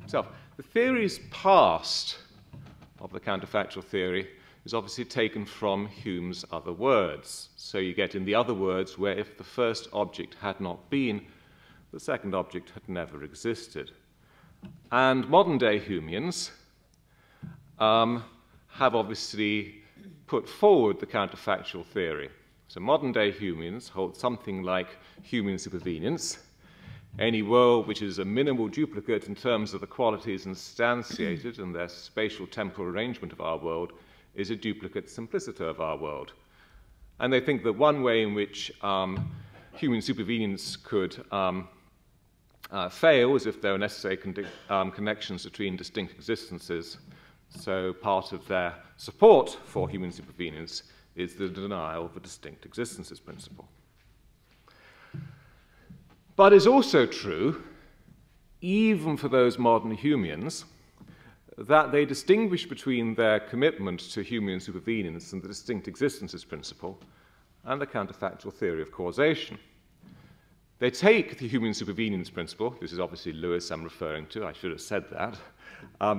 itself. The theory's past of the counterfactual theory is obviously taken from Hume's other words. So you get in the other words where if the first object had not been, the second object had never existed. And modern-day Humeans have obviously put forward the counterfactual theory. So modern-day Humeans hold something like Humean supervenience. Any world which is a minimal duplicate in terms of the qualities instantiated and their spatial temporal arrangement of our world is a duplicate simpliciter of our world. And they think that one way in which human supervenience could fail is if there are necessary connections between distinct existences. So part of their support for human supervenience is the denial of the distinct existences principle. But it's also true, even for those modern Humeans, that they distinguish between their commitment to human supervenience and the distinct existences principle and the counterfactual theory of causation. They take the human supervenience principle, this is obviously Lewis I'm referring to, I should have said that,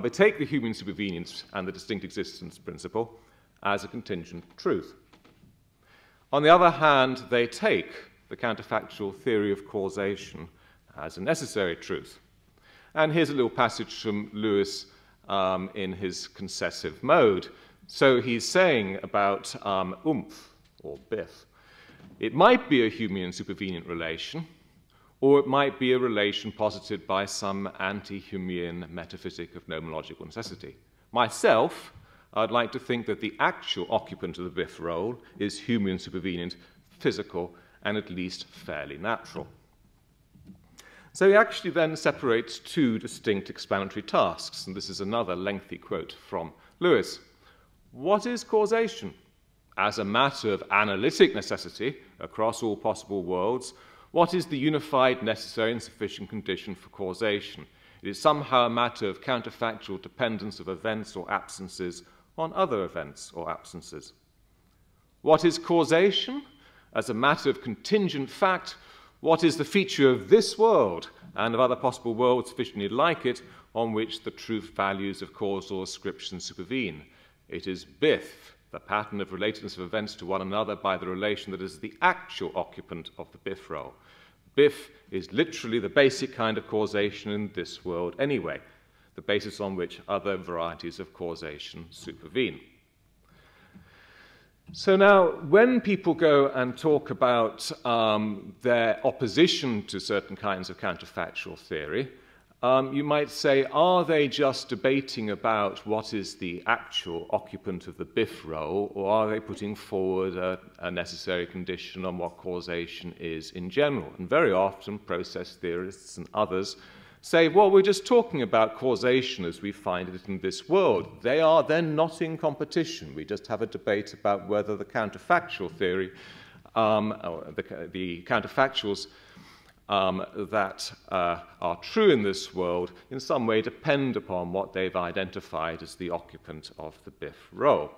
they take the human supervenience and the distinct existence principle as a contingent truth. On the other hand, they take the counterfactual theory of causation as a necessary truth. And here's a little passage from Lewis in his concessive mode. So he's saying about or biff. It might be a Humean supervenient relation, or it might be a relation posited by some anti-Humean metaphysic of nomological necessity. Myself, I'd like to think that the actual occupant of the biff role is Humean supervenient, physical, and at least fairly natural. So he actually then separates two distinct explanatory tasks, and this is another lengthy quote from Lewis. What is causation? As a matter of analytic necessity across all possible worlds, what is the unified, necessary, and sufficient condition for causation? It is somehow a matter of counterfactual dependence of events or absences on other events or absences. What is causation? As a matter of contingent fact, what is the feature of this world and of other possible worlds sufficiently like it on which the truth values of causal ascription supervene? It is biff, the pattern of relatedness of events to one another by the relation that is the actual occupant of the biff role. Biff is literally the basic kind of causation in this world anyway, the basis on which other varieties of causation supervene. So now, when people go and talk about their opposition to certain kinds of counterfactual theory, you might say, are they just debating about what is the actual occupant of the biff role, or are they putting forward a necessary condition on what causation is in general? And very often, process theorists and others say, well, we're just talking about causation as we find it in this world. They are then not in competition. We just have a debate about whether the counterfactual theory, the counterfactuals that are true in this world in some way depend upon what they've identified as the occupant of the biff role.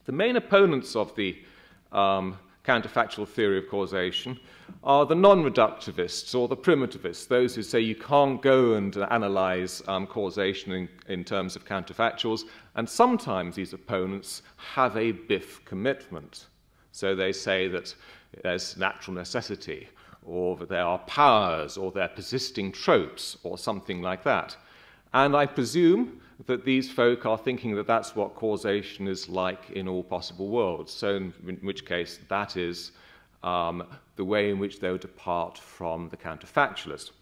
The main opponents of the counterfactual theory of causation are the non-reductivists or the primitivists, those who say you can't go and analyze causation in terms of counterfactuals, and sometimes these opponents have a biff commitment. So they say that there's natural necessity, or that there are powers, or there are persisting tropes, or something like that. And I presume that these folk are thinking that that's what causation is like in all possible worlds, so in which case that is the way in which they would depart from the counterfactualist.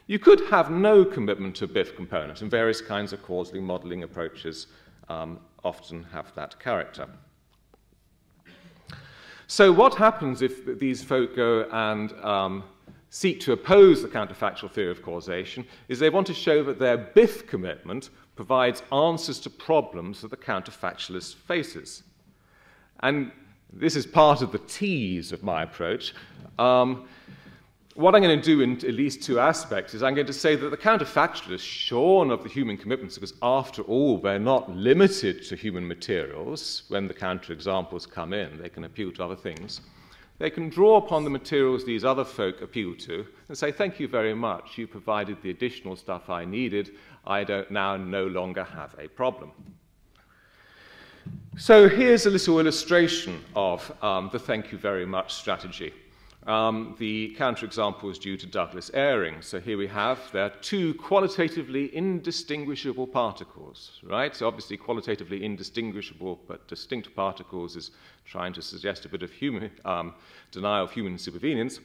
You could have no commitment to a biff component, and various kinds of causally modeling approaches often have that character. So what happens if these folk go and seek to oppose the counterfactual theory of causation is they want to show that their biff commitment provides answers to problems that the counterfactualist faces. And this is part of the tease of my approach. What I'm going to do in at least two aspects is I'm going to say that the counterfactualists, shorn of the human commitments, because after all, they're not limited to human materials. When the counterexamples come in, they can appeal to other things. They can draw upon the materials these other folk appeal to and say, thank you very much, you provided the additional stuff I needed. I don't now no longer have a problem. So here's a little illustration of the thank you very much strategy. The counterexample is due to Douglas Airing. So here we have, there are two qualitatively indistinguishable particles, right? So obviously qualitatively indistinguishable but distinct particles is trying to suggest a bit of denial of human supervenience.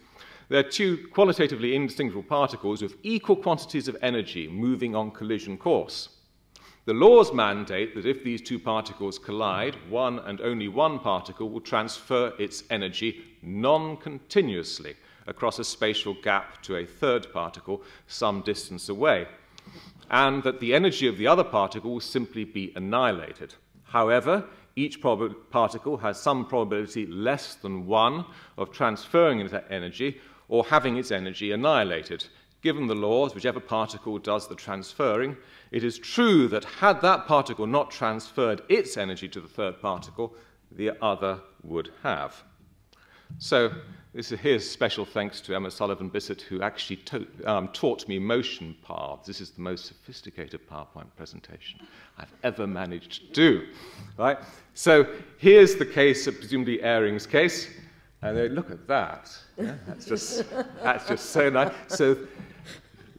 There are two qualitatively indistinguishable particles with equal quantities of energy moving on collision course. The laws mandate that if these two particles collide, one and only one particle will transfer its energy non-continuously across a spatial gap to a third particle some distance away, and that the energy of the other particle will simply be annihilated. However, each particle has some probability less than 1 of transferring its energy or having its energy annihilated. Given the laws, whichever particle does the transferring, it is true that had that particle not transferred its energy to the third particle, the other would have. So here's special thanks to Emma Sullivan-Bissett, who actually taught me motion paths. This is the most sophisticated PowerPoint presentation I've ever managed to do. Right? So here's the case, presumably Airing's case. And look at that. Yeah, that's just so nice. So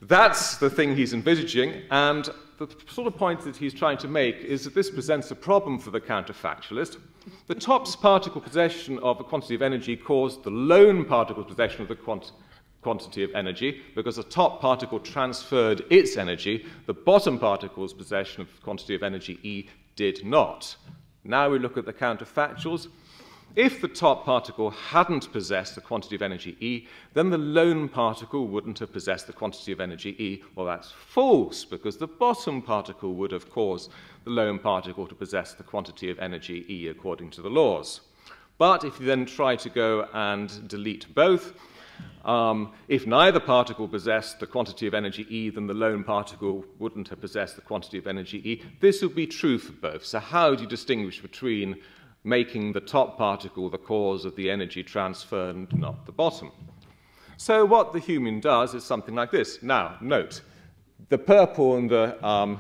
that's the thing he's envisaging, and the sort of point that he's trying to make is that this presents a problem for the counterfactualist. The top's particle possession of a quantity of energy caused the lone particle's possession of the quantity of energy, because the top particle transferred its energy, the bottom particle's possession of the quantity of energy E did not. Now we look at the counterfactuals. If the top particle hadn't possessed the quantity of energy E, then the lone particle wouldn't have possessed the quantity of energy E. Well, that's false, because the bottom particle would have caused the lone particle to possess the quantity of energy E according to the laws. But if you then try to go and delete both, if neither particle possessed the quantity of energy E, then the lone particle wouldn't have possessed the quantity of energy E. This would be true for both. So how do you distinguish between making the top particle the cause of the energy transfer and not the bottom? So what the human does is something like this. Now, note, the purple and the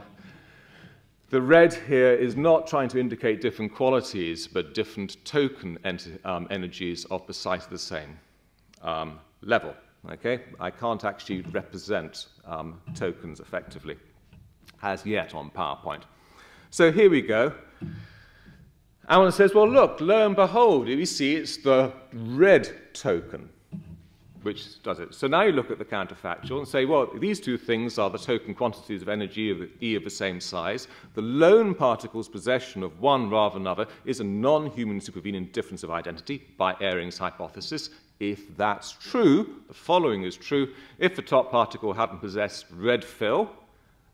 red here is not trying to indicate different qualities, but different token energies of precisely the same level. Okay? I can't actually represent tokens effectively as yet on PowerPoint. So here we go. And one says, well, look, lo and behold, you see it's the red token which does it. So now you look at the counterfactual and say, well, these two things are the token quantities of energy of E of the same size. The lone particle's possession of one rather than another is a non-human supervenient difference of identity by Airing's hypothesis. If that's true, the following is true. If the top particle hadn't possessed red fill,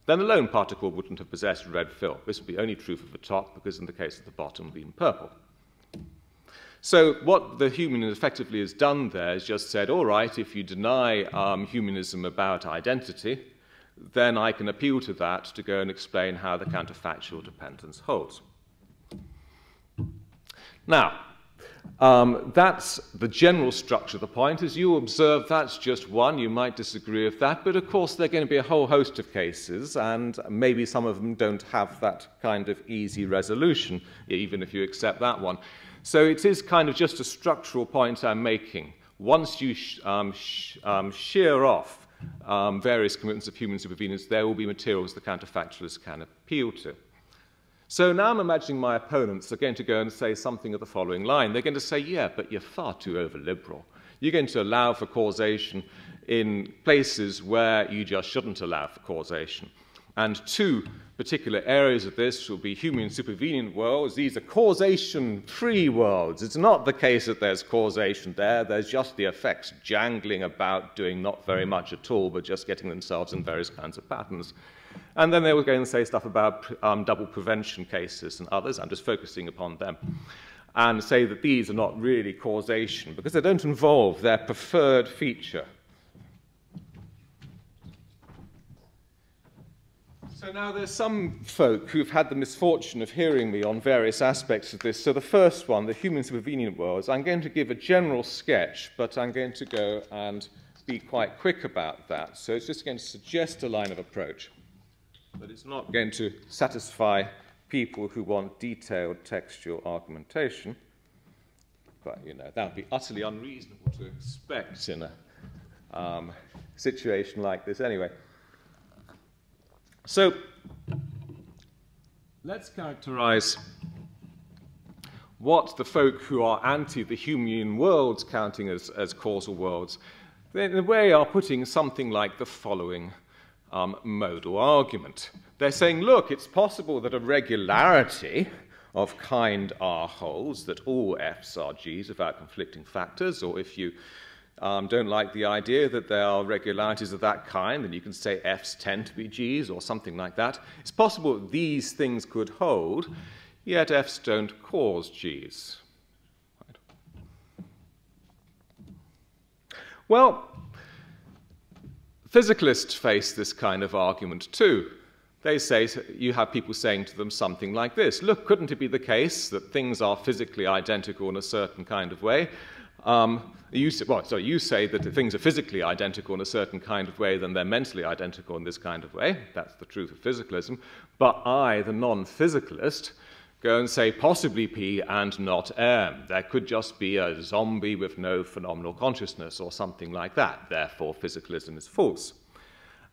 then the lone particle wouldn't have possessed red fill. This would be only true for the top, because in the case of the bottom, it would be in purple. So what the human effectively has done there is just said, all right, if you deny humanism about identity, then I can appeal to that to go and explain how the counterfactual dependence holds. Now, that's the general structure of the point. As you observe, that's just one. You might disagree with that, but of course there are going to be a whole host of cases, and maybe some of them don't have that kind of easy resolution, even if you accept that one. So it is kind of just a structural point I'm making. Once you shear off various commitments of human supervenience, there will be materials the counterfactualists can appeal to. So now I'm imagining my opponents are going to go and say something of the following line. They're going to say, yeah, but you're far too over-liberal. You're going to allow for causation in places where you just shouldn't allow for causation. And two particular areas of this will be human supervenient worlds. These are causation-free worlds. It's not the case that there's causation there. There's just the effects jangling about, doing not very much at all, but just getting themselves in various kinds of patterns. And then they were going to say stuff about double prevention cases and others. I'm just focusing upon them. And say that these are not really causation because they don't involve their preferred feature. So now there's some folk who've had the misfortune of hearing me on various aspects of this. So the first one, the human supervenient worlds, I'm going to give a general sketch, but I'm going to go and be quite quick about that. So it's just going to suggest a line of approach. but it's not going to satisfy people who want detailed textual argumentation. But, you know, that would be utterly unreasonable to expect in a situation like this anyway. So, let's characterize what the folk who are anti the Humean worlds counting as causal worlds, they in a way are putting something like the following modal argument. They're saying, look, it's possible that a regularity of kind R holds, that all F's are G's without conflicting factors, or if you don't like the idea that there are regularities of that kind, then you can say F's tend to be G's or something like that. It's possible that these things could hold, yet F's don't cause G's. Right. Well, physicalists face this kind of argument too. They say, you have people saying to them something like this: look, couldn't it be the case that things are physically identical in a certain kind of way? You say that things are physically identical in a certain kind of way, then they're mentally identical in this kind of way. That's the truth of physicalism. But I, the non-physicalist, go and say possibly P and not M. There could just be a zombie with no phenomenal consciousness or something like that. Therefore, physicalism is false.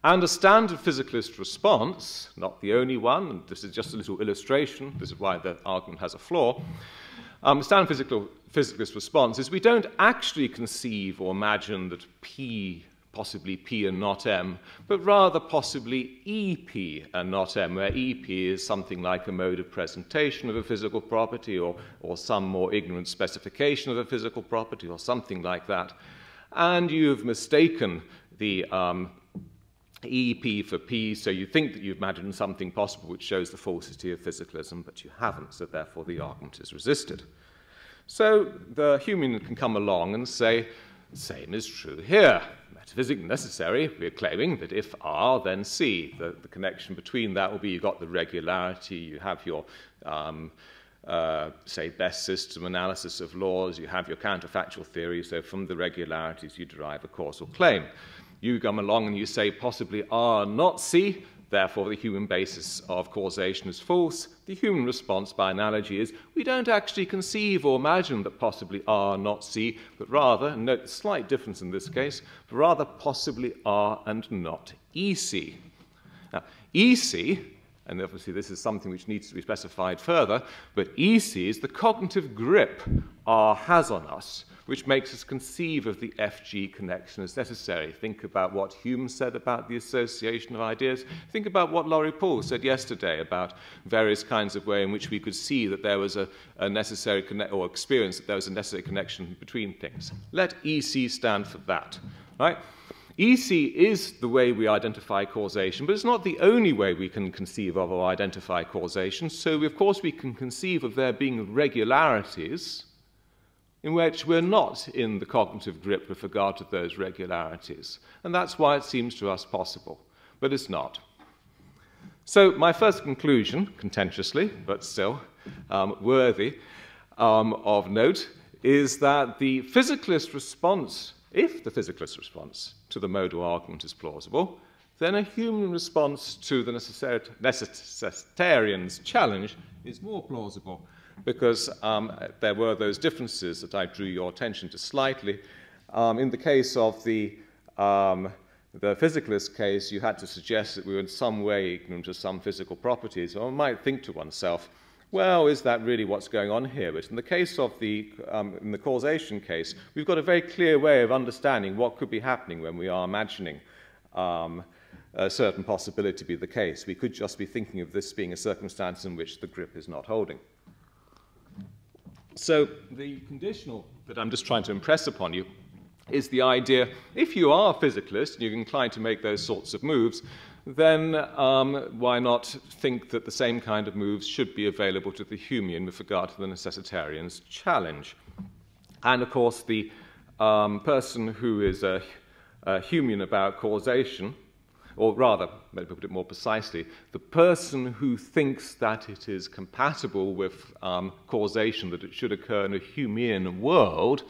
And a standard physicalist response, not the only one, and this is just a little illustration, this is why the argument has a flaw, standard physicalist response is we don't actually conceive or imagine that P, possibly P and not M, but rather possibly EP and not M, where EP is something like a mode of presentation of a physical property or some more ignorant specification of a physical property or something like that. And you've mistaken the EP for P, so you think that you've imagined something possible which shows the falsity of physicalism, but you haven't, so therefore the argument is resisted. So the Humean can come along and say, the same is true here. Metaphysically necessary, we're claiming that if R, then C. The connection between that will be you've got the regularity, you have your, say, best system analysis of laws, you have your counterfactual theory, so from the regularities you derive a causal claim. You come along and you say possibly R, not C, therefore the Humean basis of causation is false. The Humean response by analogy is we don't actually conceive or imagine that possibly R, not C, but rather, and note the slight difference in this case, but rather possibly R and not EC. Now, EC, and obviously this is something which needs to be specified further, but EC is the cognitive grip R has on us, which makes us conceive of the FG connection as necessary. Think about what Hume said about the association of ideas. Think about what Laurie Paul said yesterday about various kinds of way in which we could see that there was a necessary or experience that there was a necessary connection between things. Let EC stand for that, right? EC is the way we identify causation, but it's not the only way we can conceive of or identify causation. So, of course, we can conceive of there being regularities in which we're not in the cognitive grip with regard to those regularities. And that's why it seems to us possible, but it's not. So my first conclusion, contentiously, but still worthy of note, is that the physicalist response, if the physicalist response to the modal argument is plausible, then a Humean response to the necessitarian's challenge is more plausible, because there were those differences that I drew your attention to slightly. In the case of the physicalist case, you had to suggest that we were in some way ignorant of some physical properties. Or one might think to oneself, well, is that really what's going on here? But in the case of in the causation case, we've got a very clear way of understanding what could be happening when we are imagining a certain possibility to be the case. We could just be thinking of this being a circumstance in which the grip is not holding. So the conditional that I'm just trying to impress upon you is the idea, if you are a physicalist and you're inclined to make those sorts of moves, then why not think that the same kind of moves should be available to the Humean with regard to the necessitarian's challenge? And of course, the person who is a Humean about causation, or rather, maybe put it more precisely, the person who thinks that it is compatible with causation, that it should occur in a Humean world,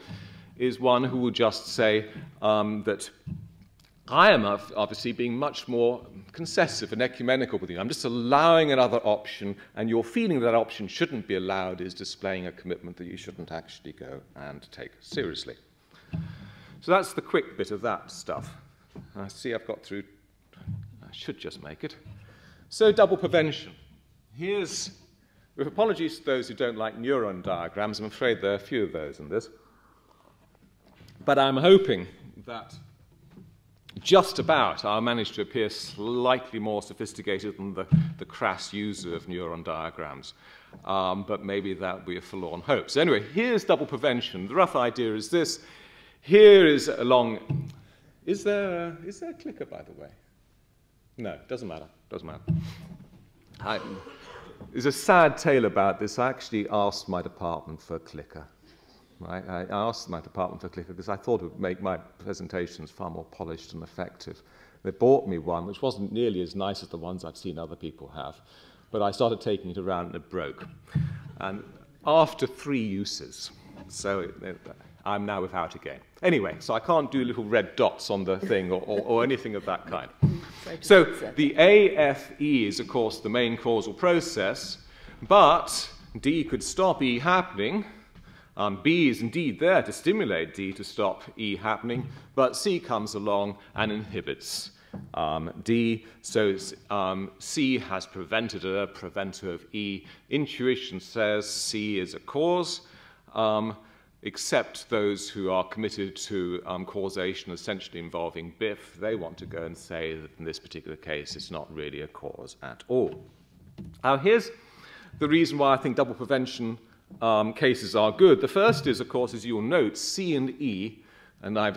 is one who will just say that I am obviously being much more concessive and ecumenical with you. I'm just allowing another option, and your feeling that option shouldn't be allowed is displaying a commitment that you shouldn't actually go and take seriously. So that's the quick bit of that stuff. I see I've got through, I should just make it. So double prevention. Here's, with apologies to those who don't like neuron diagrams, I'm afraid there are a few of those in this. But I'm hoping that just about I'll manage to appear slightly more sophisticated than the crass user of neuron diagrams. But maybe that would be a forlorn hope. So anyway, here's double prevention. The rough idea is this. Here is a long... Is there a clicker, by the way? No, doesn't matter. Doesn't matter. There's a sad tale about this. I actually asked my department for a clicker. Right? I asked my department for a clicker because I thought it would make my presentations far more polished and effective. They bought me one, which wasn't nearly as nice as the ones I've seen other people have. But I started taking it around and it broke. And after 3 uses, so I'm now without again. Anyway, so I can't do little red dots on the thing or anything of that kind. So the AFE is, of course, the main causal process, but D could stop E happening. B is indeed there to stimulate D to stop E happening, but C comes along and inhibits D. So C has prevented a preventer of E. Intuition says C is a cause, except those who are committed to causation essentially involving BIF. They want to go and say that in this particular case it's not really a cause at all. Now here's the reason why I think double prevention cases are good. The first is, of course, as you'll note, C and E, and I've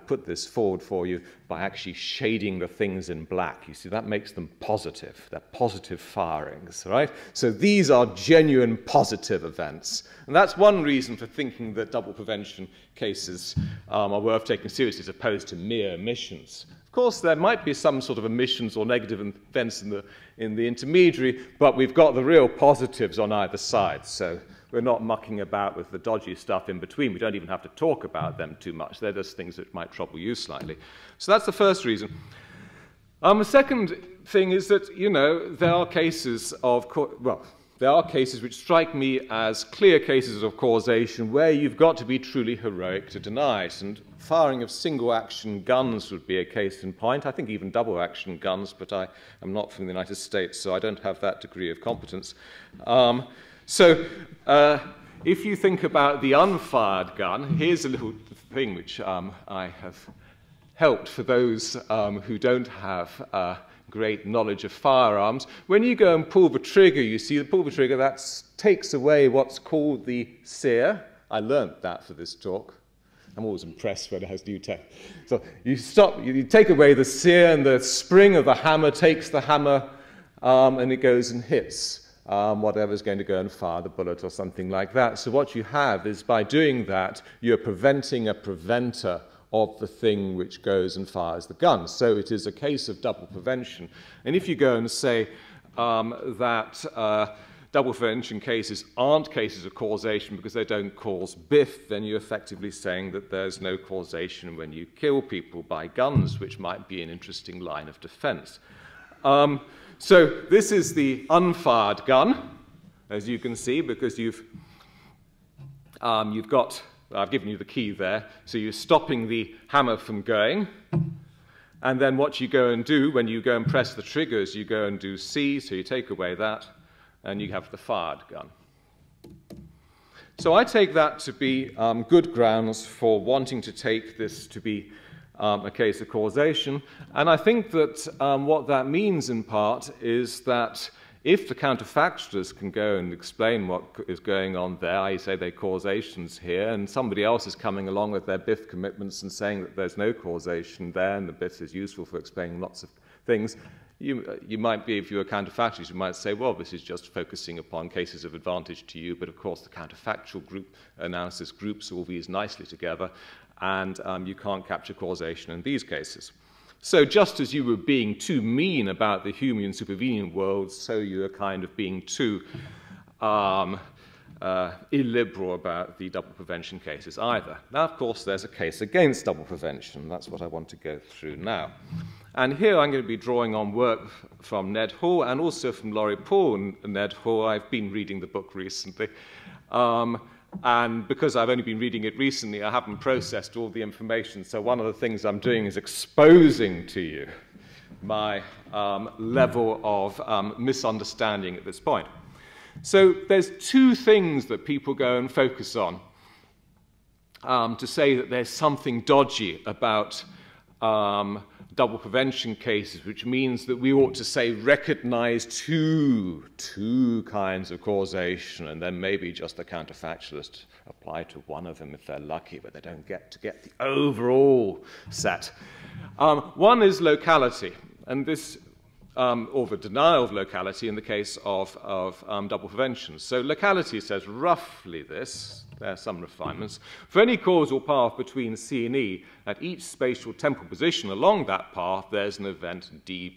put this forward for you by actually shading the things in black. You see, that makes them positive. They're positive firings, right? So these are genuine positive events. And that's one reason for thinking that double prevention cases are worth taking seriously as opposed to mere omissions. Of course, there might be some sort of omissions or negative events in the intermediary, but we've got the real positives on either side. So we're not mucking about with the dodgy stuff in between. We don't even have to talk about them too much. They're just things that might trouble you slightly. So that's the first reason. The second thing is that, you know, there are cases of, there are cases which strike me as clear cases of causation where you've got to be truly heroic to deny it. And firing of single-action guns would be a case in point. I think even double-action guns, but I am not from the United States, so I don't have that degree of competence. If you think about the unfired gun, here's a little thing which I have helped for those who don't have great knowledge of firearms. When you go and pull the trigger, you see the pull the trigger, that takes away what's called the sear. I learnt that for this talk. I'm always impressed when it has new tech. So you stop, you take away the sear, and the spring of the hammer takes the hammer, and it goes and hits whatever's going to go and fire the bullet or something like that. So what you have is, by doing that, you're preventing a preventer of the thing which goes and fires the gun. So it is a case of double prevention. And if you go and say that double prevention cases aren't cases of causation because they don't cause BIF, then you're effectively saying that there's no causation when you kill people by guns, which might be an interesting line of defense. So this is the unfired gun, as you can see, because you've got, I've given you the key there, so you're stopping the hammer from going. And then what you go and do when you go and press the triggers, you go and do C, so you take away that, and you have the fired gun. So I take that to be good grounds for wanting to take this to be a case of causation. And I think that what that means in part is that if the counterfactualists can go and explain what is going on there, I say their causation's here, and somebody else is coming along with their BIF commitments and saying that there's no causation there, and the BIF is useful for explaining lots of things, you might be, if you're a counterfactualist, you might say, well, this is just focusing upon cases of advantage to you, but of course the counterfactual group analysis groups all these nicely together, and you can't capture causation in these cases. So just as you were being too mean about the human supervenient world, so you are kind of being too illiberal about the double prevention cases either. Now, of course, there's a case against double prevention. That's what I want to go through now. And here I'm going to be drawing on work from Ned Hall and also from Laurie Paul and Ned Hall. I've been reading the book recently. And because I've only been reading it recently, I haven't processed all the information. So one of the things I'm doing is exposing to you my level of misunderstanding at this point. So there's two things that people go and focus on to say that there's something dodgy about double prevention cases, which means that we ought to say recognize two kinds of causation, and then maybe just the counterfactualists apply to one of them if they're lucky, but they don't get to get the overall set. One is locality, and this, or the denial of locality in the case of double prevention. So locality says roughly this. There are some refinements. For any causal path between C and E, at each spatial temporal position along that path, there's an event dI,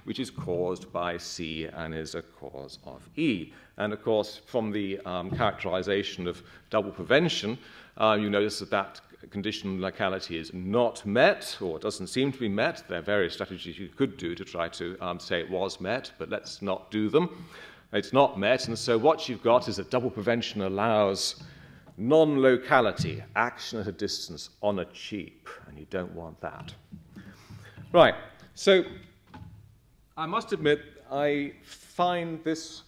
which is caused by C and is a cause of E. And of course, from the characterization of double prevention, you notice that that condition locality is not met, or doesn't seem to be met. There are various strategies you could do to try to say it was met, but let's not do them. It's not met, and so what you've got is that double prevention allows non-locality, action at a distance on a cheap, and you don't want that. Right, so I must admit I find this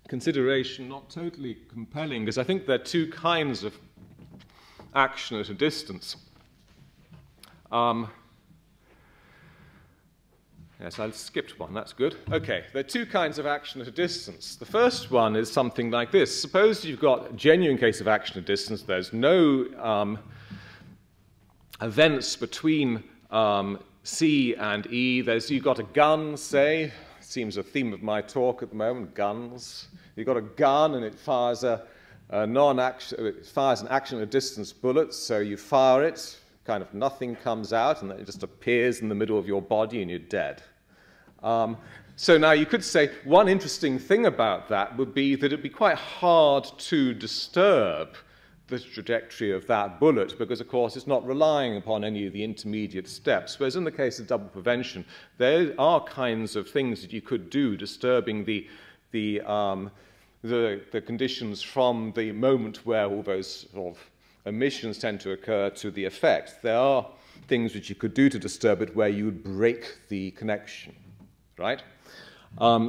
consideration not totally compelling, because I think there are two kinds of action at a distance. Yes, I skipped one. That's good. Okay, there are two kinds of action at a distance. The first one is something like this. Suppose you've got a genuine case of action at a distance. There's no events between C and E. You've got a gun, say. Seems a theme of my talk at the moment, guns. You've got a gun, and it fires an action at a distance bullet, so you fire it. Kind of nothing comes out, and then it just appears in the middle of your body, and you're dead. So now you could say one interesting thing about that would be that it'd be quite hard to disturb the trajectory of that bullet, because, of course, it's not relying upon any of the intermediate steps. Whereas in the case of double prevention, there are kinds of things that you could do disturbing the conditions from the moment where all those sort of emissions tend to occur to the effect. There are things which you could do to disturb it where you would break the connection, right?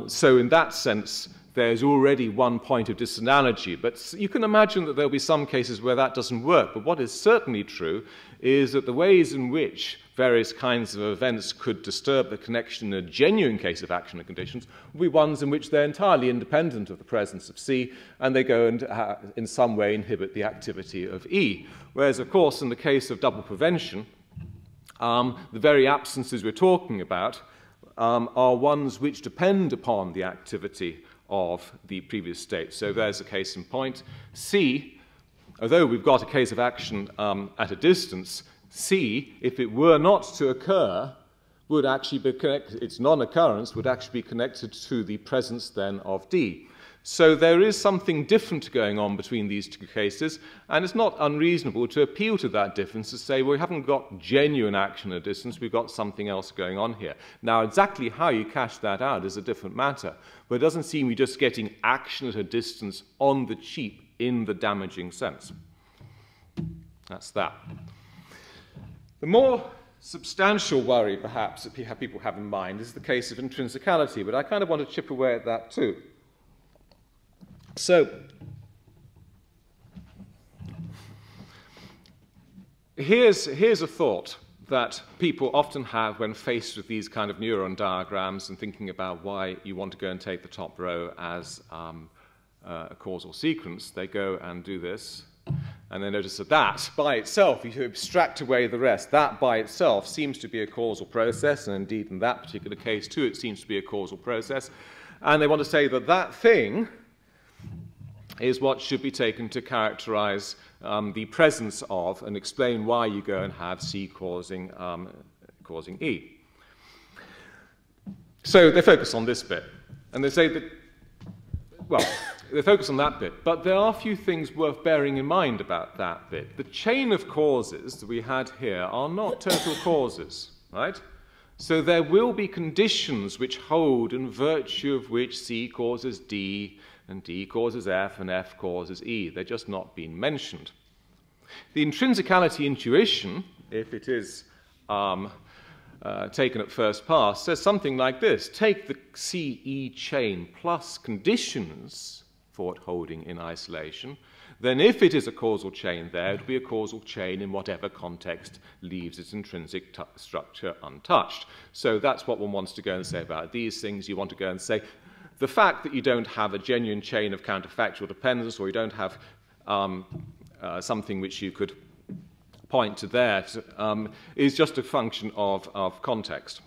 So in that sense, there's already one point of disanalogy, but you can imagine that there'll be some cases where that doesn't work. But what is certainly true is that the ways in which various kinds of events could disturb the connection in a genuine case of action and conditions will be ones in which they're entirely independent of the presence of C, and they go and in some way inhibit the activity of E. Whereas, of course, in the case of double prevention, the very absences we're talking about are ones which depend upon the activity of the previous state. So there's a case in point. C, although we've got a case of action at a distance, C, if it were not to occur, would actually be connected, its non-occurrence would actually be connected to the presence then of D. So there is something different going on between these two cases, and it's not unreasonable to appeal to that difference to say, well, we haven't got genuine action at a distance, we've got something else going on here. Now, exactly how you cash that out is a different matter, but it doesn't seem we're just getting action at a distance on the cheap in the damaging sense. That's that. The more substantial worry, perhaps, that people have in mind is the case of intrinsicality, but I kind of want to chip away at that too. So, here's a thought that people often have when faced with these kind of neuron diagrams and thinking about why you want to go and take the top row as a causal sequence. They go and do this, and they notice that that by itself, if you abstract away the rest, that by itself seems to be a causal process, and indeed in that particular case too, it seems to be a causal process. And they want to say that that thing is what should be taken to characterize the presence of and explain why you go and have C causing E. So they focus on this bit, and they say that well, they focus on that bit, but there are a few things worth bearing in mind about that bit. The chain of causes that we had here are not total causes, right? So there will be conditions which hold in virtue of which C causes D, and D causes F, and F causes E. They're just not being mentioned. The intrinsicality intuition, if it is taken at first pass, says something like this. Take the CE chain plus conditions for it holding in isolation, then if it is a causal chain there, it will be a causal chain in whatever context leaves its intrinsic structure untouched. So that's what one wants to go and say about these things. You want to go and say, the fact that you don't have a genuine chain of counterfactual dependence, or you don't have something which you could point to there, is just a function of context.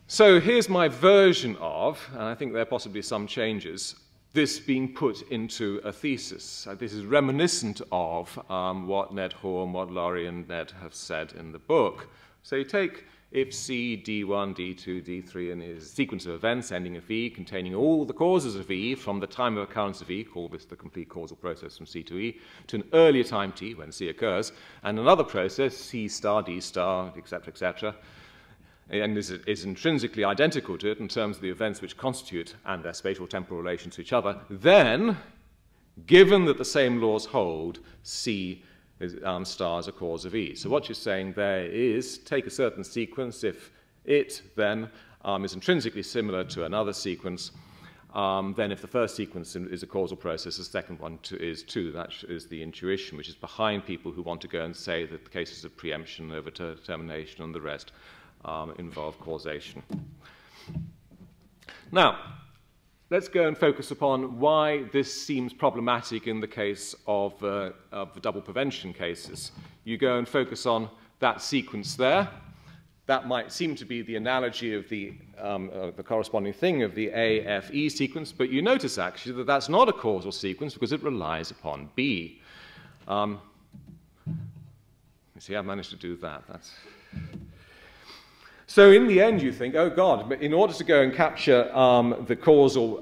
So here's my version of, and I think there are possibly some changes, this being put into a thesis. This is reminiscent of what Ned Horn, what Laurie and Ned have said in the book. So you take if C, D1, D2, D3, and is a sequence of events ending in E, containing all the causes of E from the time of occurrence of E, call this the complete causal process from C to E, to an earlier time T when C occurs, and another process, C star, D star, etc., and is intrinsically identical to it in terms of the events which constitute and their spatial temporal relation to each other, then, given that the same laws hold, C star is a cause of E. So what you're saying there is, take a certain sequence, if it then is intrinsically similar to another sequence, then if the first sequence is a causal process, the second one is too. That is the intuition, which is behind people who want to go and say that the cases of preemption, overdetermination, and the rest involve causation. Now, let's go and focus upon why this seems problematic in the case of the double prevention cases. You go and focus on that sequence there. That might seem to be the analogy of the corresponding thing of the AFE sequence, but you notice actually that that's not a causal sequence because it relies upon B. You see, I managed to do that. So in the end, you think, oh, God, but in order to go and capture the causal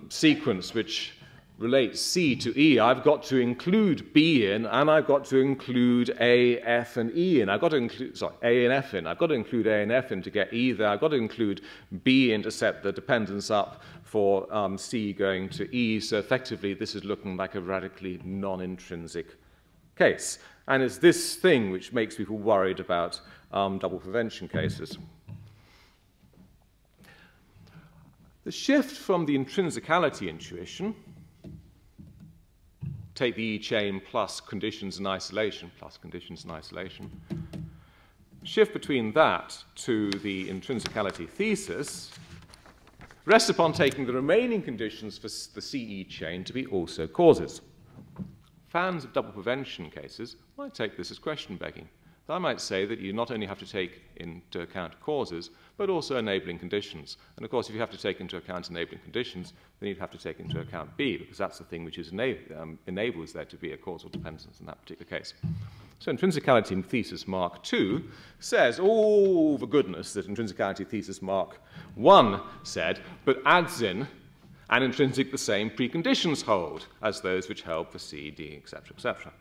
sequence which relates C to E, I've got to include B in, and I've got to include A, F, and E in. I've got to include, sorry, A and F in. I've got to include A and F in to get E there. I've got to include B in to set the dependence up for C going to E. So effectively, this is looking like a radically non-intrinsic case. And it's this thing which makes people worried about double prevention cases. The shift from the intrinsicality intuition, take the E chain plus conditions in isolation, shift between that to the intrinsicality thesis rests upon taking the remaining conditions for the CE chain to be also causes. Fans of double prevention cases might take this as question begging. I might say that you not only have to take into account causes, but also enabling conditions. And of course, if you have to take into account enabling conditions, then you'd have to take into account B, because that's the thing which is enables there to be a causal dependence in that particular case. So intrinsicality in thesis Mark II says all the goodness that intrinsicality thesis Mark I said, but adds in and intrinsic the same preconditions hold as those which held for C, D, etc., etc.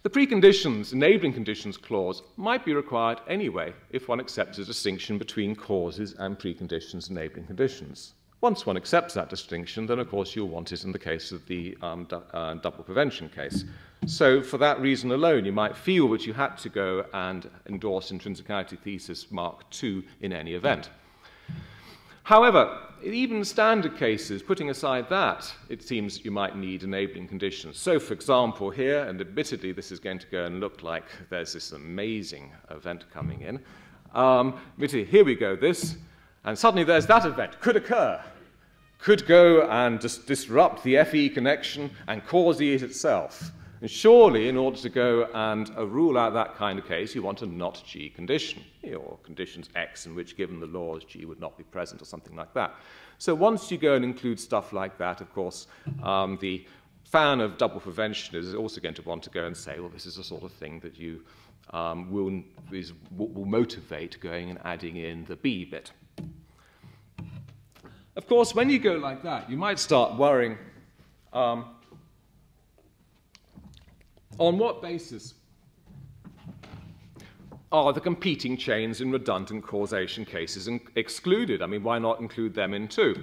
The preconditions, enabling conditions clause might be required anyway if one accepts a distinction between causes and preconditions enabling conditions. Once one accepts that distinction, then of course you'll want it in the case of the double prevention case. So for that reason alone, you might feel that you had to go and endorse intrinsicality thesis Mark II in any event. However, even in standard cases, putting aside that, it seems you might need enabling conditions. So, for example, here, and admittedly this is going to go and look like there's this amazing event coming in. Admittedly, here we go, this, and suddenly there's that event, could occur, could go and disrupt the FE connection and cause E itself. And surely, in order to go and rule out that kind of case, you want a not G condition, or conditions X in which, given the laws, G would not be present, or something like that. So once you go and include stuff like that, of course, the fan of double prevention is also going to want to go and say, well, this is the sort of thing that you will motivate going and adding in the B bit. Of course, when you go like that, you might start worrying on what basis are the competing chains in redundant causation cases excluded? I mean, why not include them in too?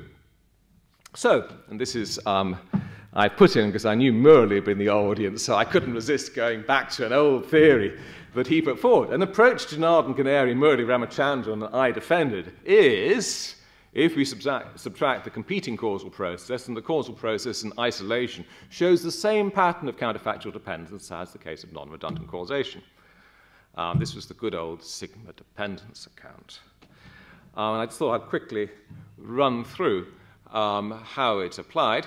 So, and this is, I put in because I knew Murley had been in the audience, so I couldn't resist going back to an old theory that he put forward. An approach to Narden, Canary, Murley, Ramachandran that I defended is, if we subtract the competing causal process, and the causal process in isolation shows the same pattern of counterfactual dependence as the case of non-redundant causation. This was the good old sigma dependence account. And I just thought I'd quickly run through how it's applied.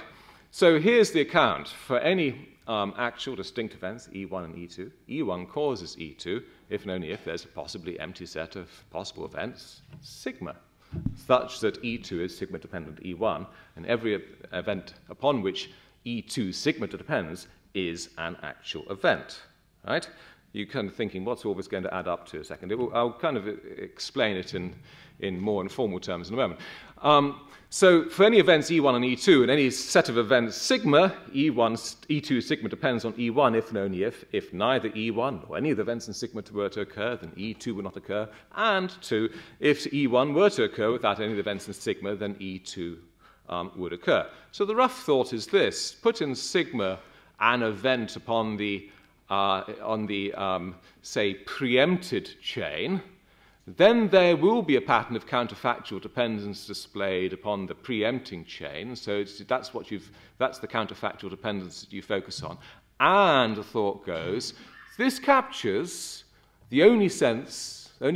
So here's the account. For any actual distinct events, E1 and E2, E1 causes E2, if and only if there's a possibly empty set of possible events, sigma, such that E2 is sigma dependent E1, and every event upon which E2 sigma depends is an actual event, right? You're kind of thinking, what's all this going to add up to a second? I'll kind of explain it in more informal terms in a moment. So for any events E1 and E2, and any set of events sigma, E2 sigma depends on E1 if and only if neither E1 or any of the events in sigma were to occur, then E2 would not occur. And 2, if E1 were to occur without any of the events in sigma, then E2 would occur. So the rough thought is this: put in sigma an event upon the say, preempted chain, then there will be a pattern of counterfactual dependence displayed upon the preempting chain. So that's the counterfactual dependence that you focus on. And the thought goes, this captures the only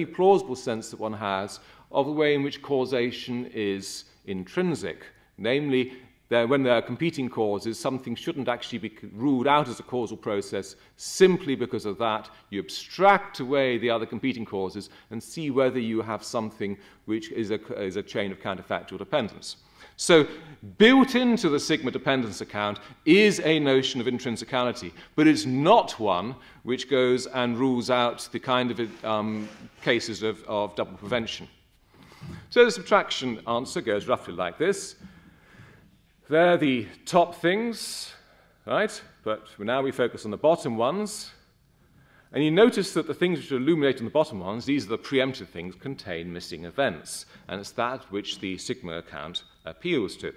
plausible sense that one has of the way in which causation is intrinsic, namely, when there are competing causes, something shouldn't actually be ruled out as a causal process simply because of that. You abstract away the other competing causes and see whether you have something which is a chain of counterfactual dependence. So built into the sigma dependence account is a notion of intrinsicality, but it's not one which goes and rules out the kind of cases of double prevention. So the subtraction answer goes roughly like this. They're the top things, right? But now we focus on the bottom ones. And you notice that the things which are illuminated in the bottom ones, these are the preemptive things, contain missing events. And it's that which the sigma account appeals to.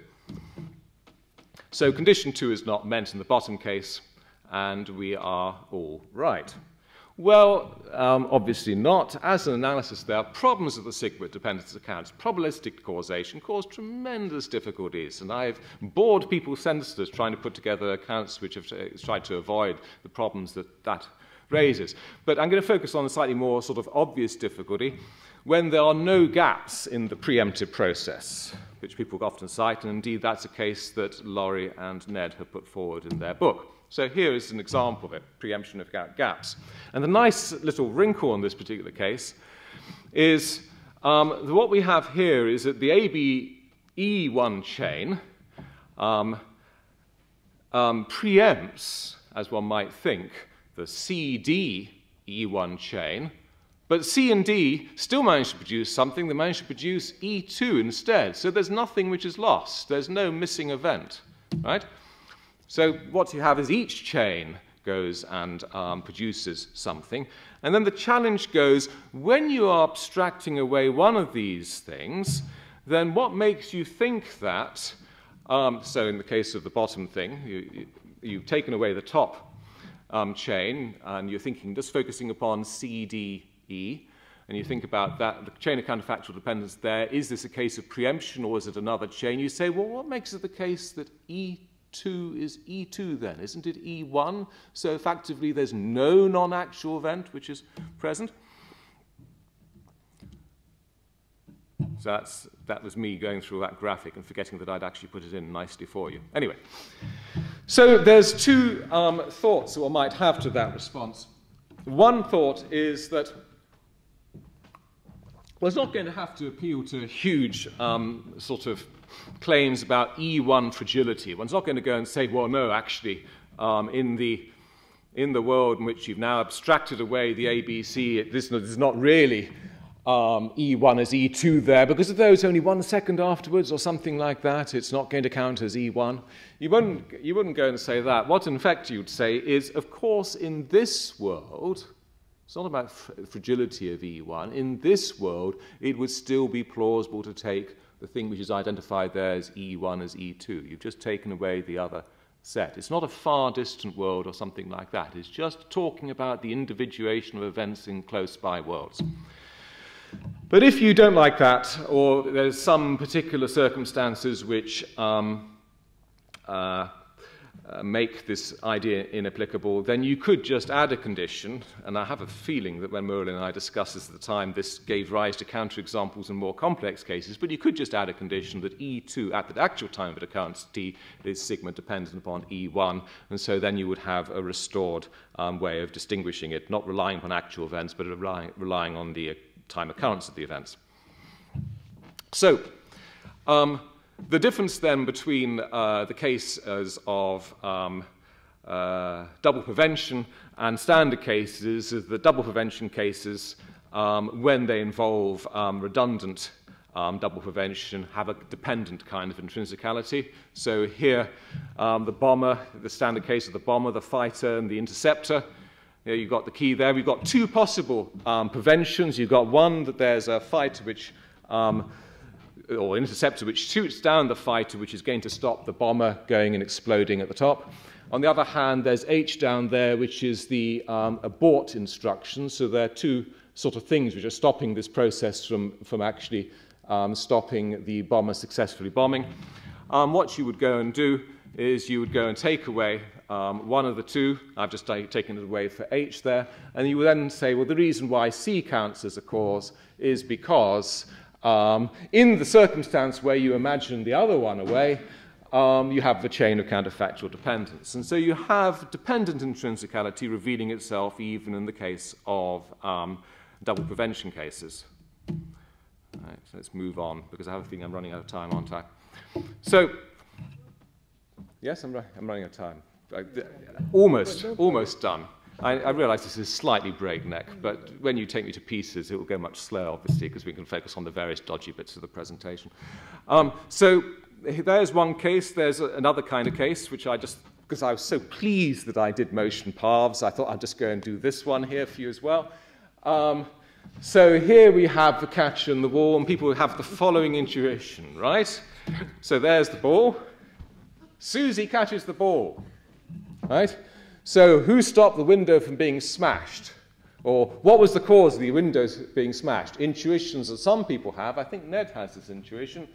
So condition 2 is not meant in the bottom case, and we are all right. Well, obviously not. As an analysis, there are problems with the sigma dependence accounts. Probabilistic causation caused tremendous difficulties, and I've bored people senseless trying to put together accounts which have tried to avoid the problems that raises. But I'm going to focus on a slightly more sort of obvious difficulty when there are no gaps in the preemptive process, which people often cite, and indeed that's a case that Laurie and Ned have put forward in their book. So here is an example of it, preemption of gaps. And the nice little wrinkle in this particular case is what we have here is that the ABE1 chain preempts, as one might think, the CDE1 chain, but C and D still manage to produce something. They manage to produce E2 instead. So there's nothing which is lost. There's no missing event, right? So what you have is each chain goes and produces something. And then the challenge goes, when you are abstracting away one of these things, then what makes you think that, so in the case of the bottom thing, you've taken away the top chain, and you're thinking, just focusing upon CDE, and you think about that, the chain of counterfactual dependence there, is this a case of preemption or is it another chain? You say, well, what makes it the case that E2 is E2 then? Isn't it E1? So effectively there's no non-actual event which is present. So that was me going through that graphic and forgetting that I'd actually put it in nicely for you. Anyway, so there's two thoughts that one might have to that response. One thought is that one's not going to have to appeal to huge sort of claims about E1 fragility. One's not going to go and say, well, no, actually, in the in the world in which you've now abstracted away the ABC, this is not really E1 as E2 there, because if there was only 1 second afterwards or something like that, it's not going to count as E1. You wouldn't go and say that. What, in fact, you'd say is, of course, in this world, it's not about fragility of E1. In this world, it would still be plausible to take the thing which is identified there as E1 as E2. You've just taken away the other set. It's not a far distant world or something like that. It's just talking about the individuation of events in close-by worlds. But if you don't like that, or there's some particular circumstances which make this idea inapplicable, then you could just add a condition, and I have a feeling that when Merlin and I discussed this at the time, this gave rise to counterexamples in more complex cases, but you could just add a condition that E2 at the actual time of it accounts T is sigma dependent upon E1, and so then you would have a restored way of distinguishing it, not relying upon actual events, but relying on the time occurrence of the events. So, the difference then between the cases of double prevention and standard cases is the double prevention cases, when they involve redundant double prevention, have a dependent kind of intrinsicality. So here, the bomber, the standard case of the bomber, the fighter, and the interceptor. You know, you've got the key there. We've got two possible preventions. You've got one that there's a fighter which or interceptor which shoots down the fighter, which is going to stop the bomber going and exploding at the top. On the other hand, there's H down there, which is the abort instruction. So there are two sort of things which are stopping this process from actually stopping the bomber successfully bombing. What you would go and do is you would go and take away one of the two. I've just taken it away for H there. And you would then say, well, the reason why C counts as a cause is because in the circumstance where you imagine the other one away, you have the chain of counterfactual dependence. And so you have dependent intrinsicality revealing itself even in the case of double prevention cases. All right, so let's move on, because I have a feeling I'm running out of time, aren't I? So, yes, I'm running out of time. Almost done. I realize this is slightly breakneck, but when you take me to pieces, it will go much slower, obviously, because we can focus on the various dodgy bits of the presentation. So there's one case. There's another kind of case, which I just, because I was so pleased that I did motion paths, I thought I'd just go and do this one here for you as well. So here we have the catcher in the wall, and people have the following intuition, right? So there's the ball. Susie catches the ball, right? So who stopped the window from being smashed? Or what was the cause of the windows being smashed? Intuitions that some people have. I think Ned has this intuition.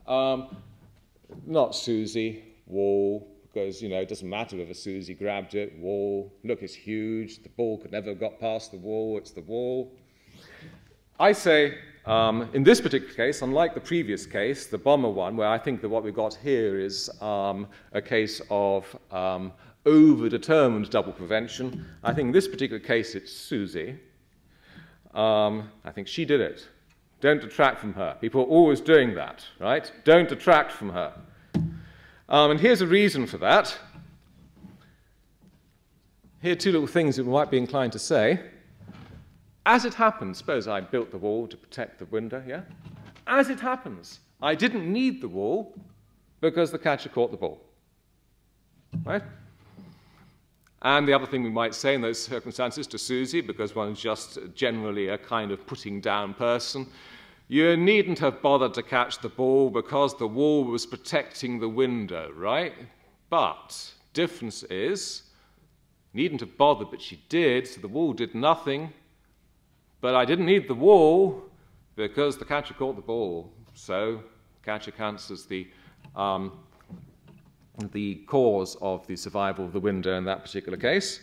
Not Susie. Wall. Because, you know, it doesn't matter whether Susie grabbed it. Wall. Look, it's huge. The ball could never have got past the wall. It's the wall. I say, in this particular case, unlike the previous case, the bomber one, where I think that what we've got here is a case of over-determined double prevention. I think in this particular case it's Susie. I think she did it. Don't detract from her. People are always doing that, right? Don't detract from her. And here's a reason for that. Here are two little things that we might be inclined to say. As it happens, suppose I built the wall to protect the window, yeah? As it happens, I didn't need the wall because the catcher caught the ball, right? And the other thing we might say in those circumstances to Susie, because one's just generally a kind of putting down person, you needn't have bothered to catch the ball because the wall was protecting the window, right? But difference is, needn't have bothered, but she did, so the wall did nothing. But I didn't need the wall because the catcher caught the ball. So catcher counts as the cause of the survival of the window in that particular case.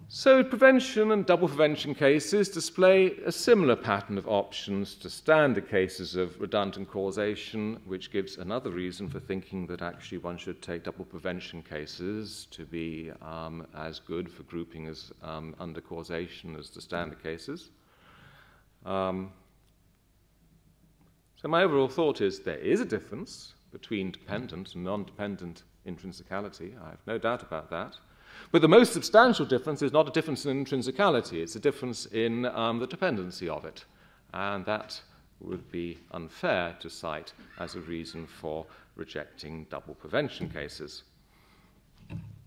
So prevention and double prevention cases display a similar pattern of options to standard cases of redundant causation, which gives another reason for thinking that actually one should take double prevention cases to be as good for grouping as under causation as the standard cases. So my overall thought is there is a difference between dependent and non-dependent intrinsicality. I have no doubt about that. But the most substantial difference is not a difference in intrinsicality, it's a difference in the dependency of it. And that would be unfair to cite as a reason for rejecting double prevention cases.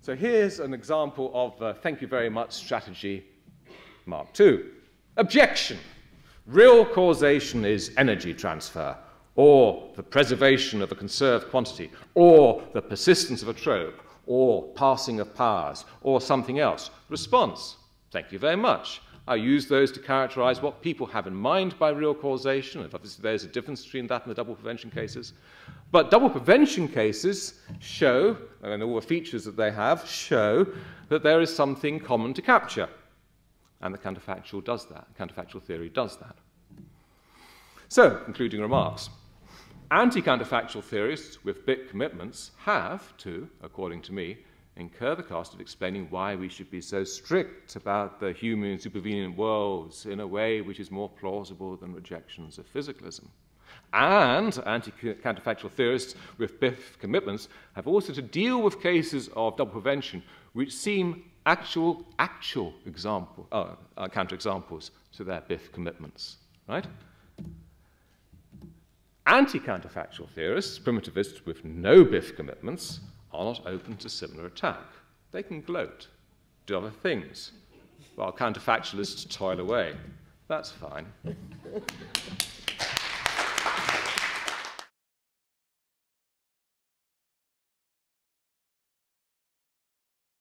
So here's an example of thank you very much strategy Mark II. Objection. Real causation is energy transfer, or the preservation of a conserved quantity, or the persistence of a trope, or passing of powers, or something else. Response. Thank you very much. I use those to characterize what people have in mind by real causation, and obviously there's a difference between that and the double prevention cases. But double prevention cases show, and all the features that they have, show that there is something common to capture. And the counterfactual does that. Counterfactual theory does that. So, concluding remarks. Anti-counterfactual theorists with big commitments have to, according to me, incur the cost of explaining why we should be so strict about the human supervenient worlds in a way which is more plausible than rejections of physicalism. And anti-counterfactual theorists with BIF commitments have also to deal with cases of double prevention which seem actual counterexamples to their BIF commitments. Right? Anti-counterfactual theorists, primitivists with no BIF commitments, are not open to similar attack. They can gloat, do other things, while counterfactualists toil away. That's fine.